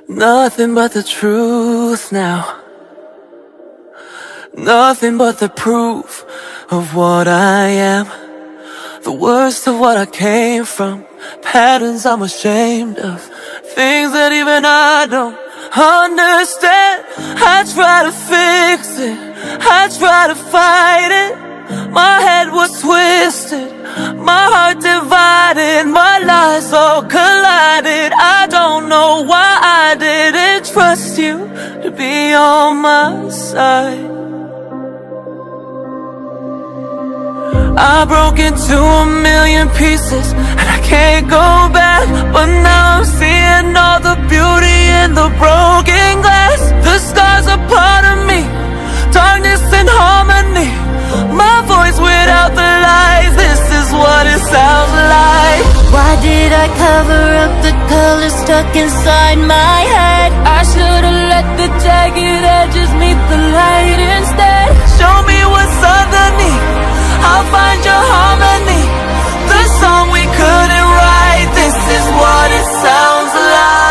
Nothing but the truth now. Nothing but the proof of what I am. The worst of what I came from. Patterns I'm ashamed of. Things that even I don't understand. I try to fix it, I try to fight it. My head was twisted, my heart divided, my lies all collided. I don't know why I didn't trust you to be on my side. I broke into a million pieces and I can't go back. But now I'm seeing all the beauty in the broken glass. The scars are part of me, darkness and harmony. My voice without the lies, this is what it sounds like. Why did I cover up the color stuck inside my head? I should've let the jagged edges meet the light instead. Show me what's underneath, I'll find your harmony. The song we couldn't write, this is what it sounds like.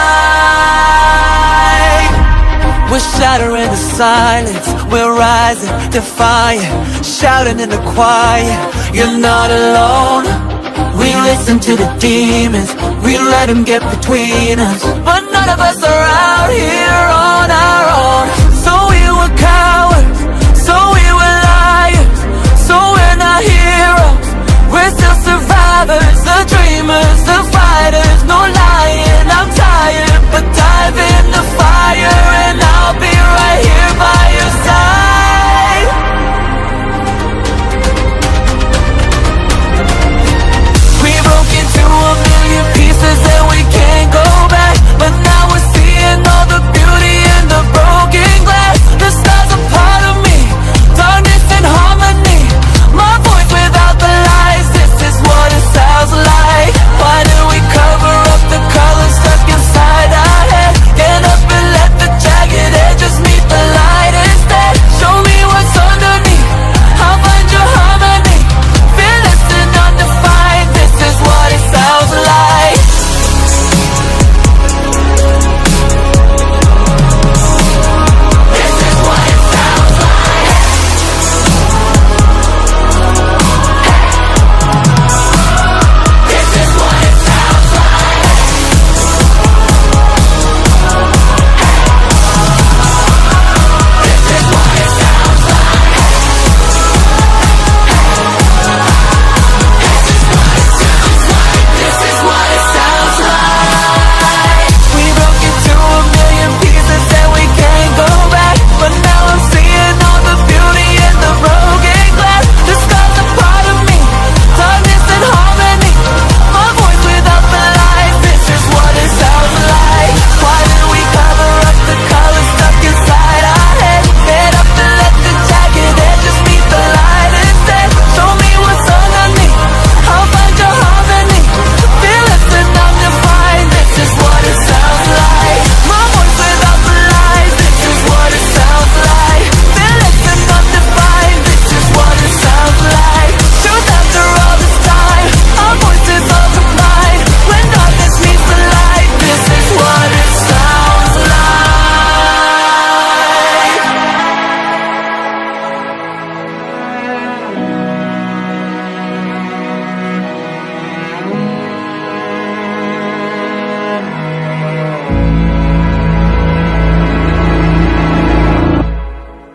We're shattering the silence, we're rising, defiant, shouting in the quiet. You're not alone. We listen to the demons, we let them get between us. But none of us are out here